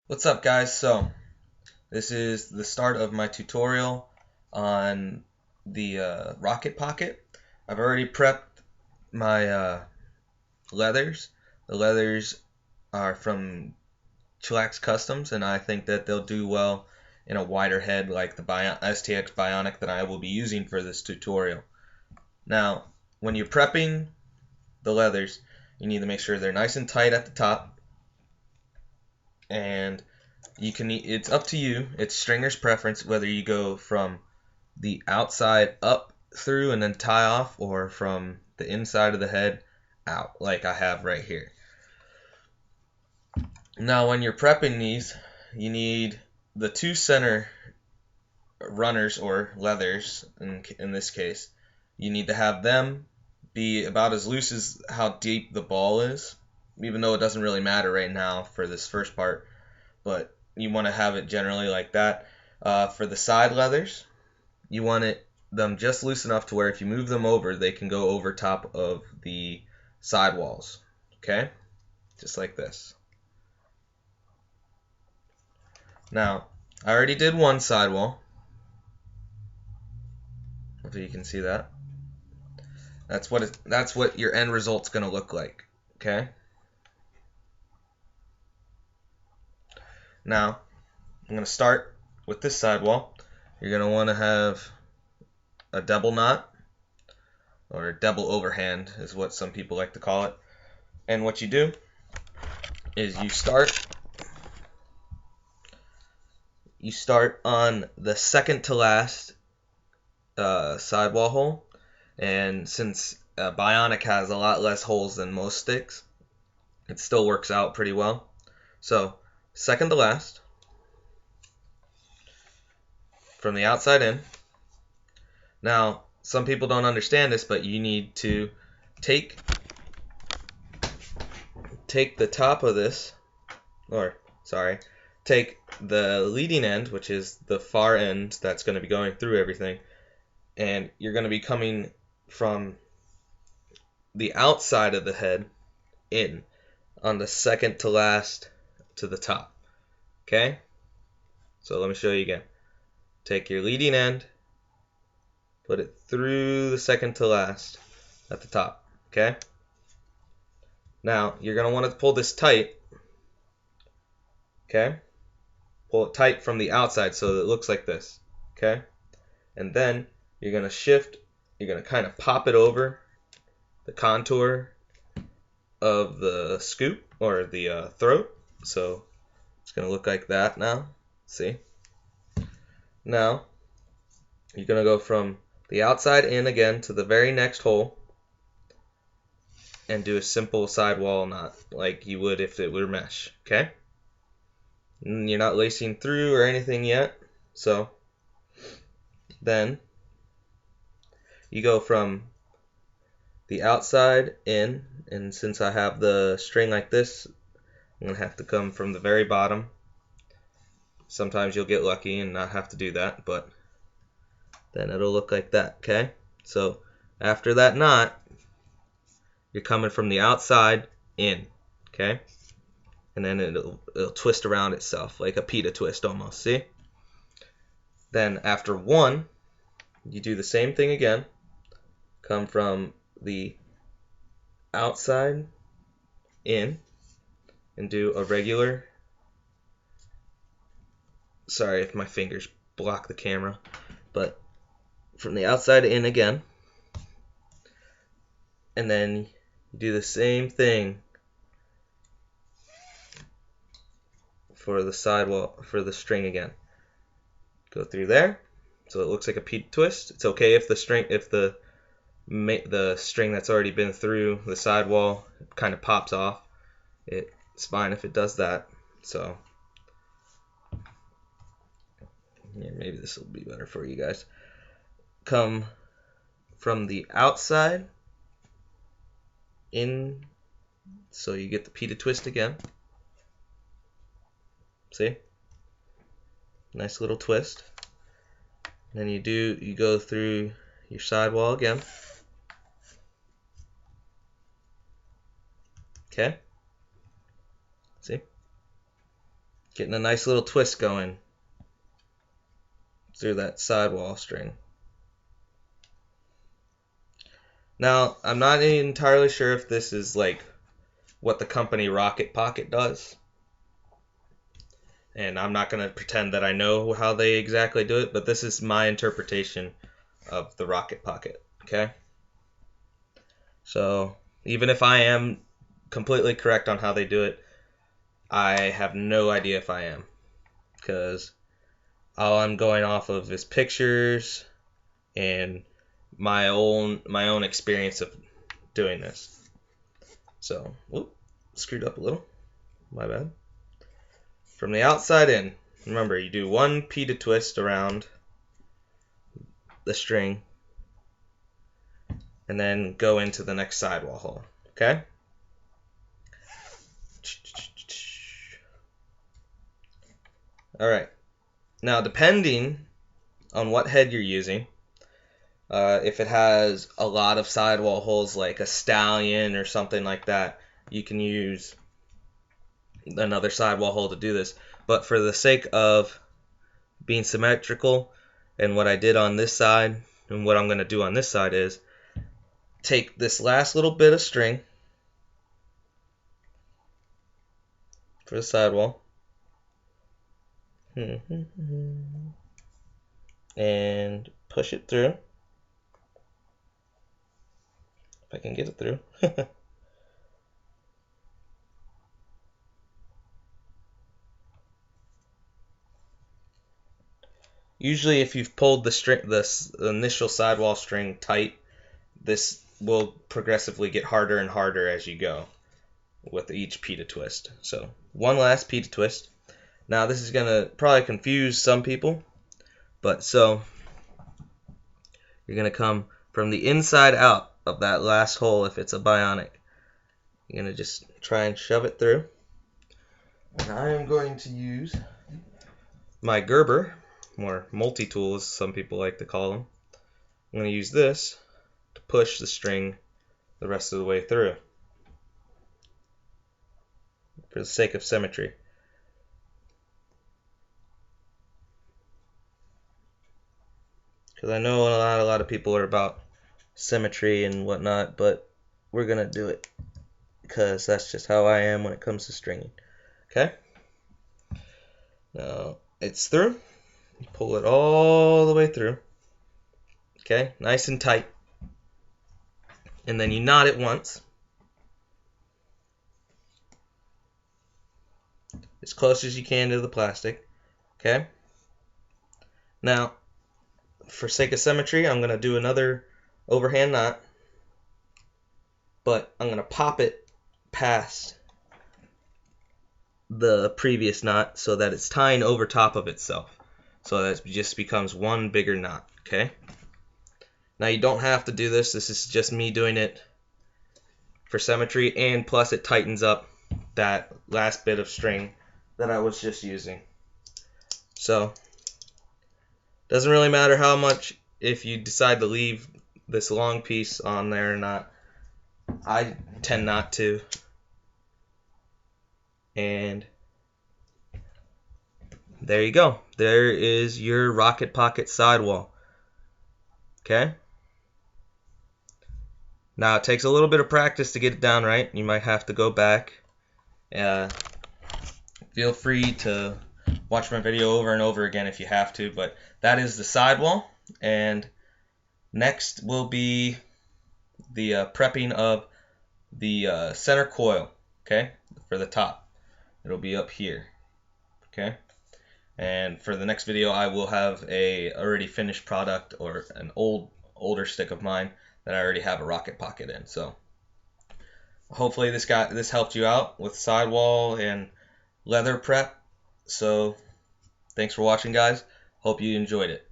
What's up, guys? So this is the start of my tutorial on the RockIt Pocket. I've already prepped my leathers. The leathers are from Chillax Customs, and I think that they'll do well in a wider head like the STX Bionic that I will be using for this tutorial. Now, when you're prepping the leathers, you need to make sure they're nice and tight at the top, and it's up to you. It's stringer's preference whether you go from the outside up through and then tie off, or from the inside of the head out like I have right here. Now when you're prepping these, you need the two center runners or leathers in this case. You need to have them be about as loose as how deep the ball is, even though it doesn't really matter right now for this first part, but you want to have it generally like that. For the side leathers, you want them just loose enough to where if you move them over, they can go over top of the sidewalls. Okay? Just like this. Now, I already did one sidewall. Hopefully you can see that. That's what your end result's going to look like. Okay? Now, I'm going to start with this sidewall. You're going to want to have a double knot, or double overhand is what some people like to call it. And what you do is you start on the second to last sidewall hole, and since Bionic has a lot less holes than most sticks, it still works out pretty well. So second to last, from the outside in. Now some people don't understand this, but you need to take the top of this, take the leading end, which is the far end that's going to be going through everything, and you're going to be coming from the outside of the head in on the second to last to the top. Okay? So let me show you again. Take your leading end, put it through the second to last at the top. Okay? Now, you're going to want to pull this tight. Okay? Pull it tight from the outside so that it looks like this. Okay? And then you're going to shift, you're going to kind of pop it over the contour of the scoop, or the throat. So it's going to look like that now. See? Now, you're going to go from the outside in again to the very next hole and do a simple sidewall knot like you would if it were mesh. Okay? And you're not lacing through or anything yet. So then you go from the outside in, and since I have the string like this, I'm going to have to come from the very bottom. Sometimes you'll get lucky and not have to do that, but then it'll look like that. Okay? So after that knot, you're coming from the outside in. Okay? And then it'll twist around itself like a pita twist almost. See? Then after one, you do the same thing again. Come from the outside in and do a regular, sorry if my fingers block the camera, but from the outside in again, and then you do the same thing for the sidewall, for the string again. Go through there so it looks like a pita twist. It's okay if the string that's already been through the sidewall kind of pops off. It's fine if it does that. So yeah, maybe this will be better for you guys. Come from the outside in, so you get the pita twist again. See? Nice little twist. Then you go through your sidewall again. Okay? See? Getting a nice little twist going through that sidewall string. Now, I'm not entirely sure if this is like what the company RockIt Pocket does. And I'm not going to pretend that I know how they exactly do it, but this is my interpretation of the RockIt Pocket, okay? So, even if I am completely correct on how they do it, I have no idea if I am, because all I'm going off of is pictures and my own experience of doing this. So, whoop, screwed up a little. My bad. From the outside in, remember you do one Pt twist around the string and then go into the next sidewall hole. Okay? Alright. Now, depending on what head you're using, if it has a lot of sidewall holes like a stallion or something like that, you can use another sidewall hole to do this. But for the sake of being symmetrical, and what I did on this side and what I'm going to do on this side is take this last little bit of string for the sidewall and push it through. If I can get it through. Usually if you've pulled the initial sidewall string tight, this will progressively get harder and harder as you go with each Pt twist. So one last Pt twist. Now this is going to probably confuse some people, but so you're going to come from the inside out of that last hole if it's a bionic. You're going to just try and shove it through. And I am going to use my Gerber, or multi-tool as some people like to call them. I'm going to use this to push the string the rest of the way through for the sake of symmetry. Because I know a lot of people are about symmetry and whatnot, but we're going to do it because that's just how I am when it comes to stringing. Okay? Now it's through. You pull it all the way through. Okay? Nice and tight. And then you knot it once. As close as you can to the plastic. Okay? Now, for sake of symmetry, I'm going to do another overhand knot. But I'm going to pop it past the previous knot so that it's tying over top of itself. So that it just becomes one bigger knot. Okay? Now you don't have to do this. This is just me doing it for symmetry, and plus it tightens up that last bit of string that I was just using. So doesn't really matter how much if you decide to leave this long piece on there or not. I tend not to. And there you go. There is your RockIt Pocket sidewall. Okay? Now it takes a little bit of practice to get it down right. You might have to go back. Feel free to watch my video over and over again if you have to, but that is the sidewall. And next will be the prepping of the center coil, okay, for the top. It'll be up here, okay. And for the next video, I will have a already finished product or an older stick of mine that I already have a RockIt Pocket in. So hopefully this helped you out with sidewall and leather prep. So thanks for watching, guys. Hope you enjoyed it.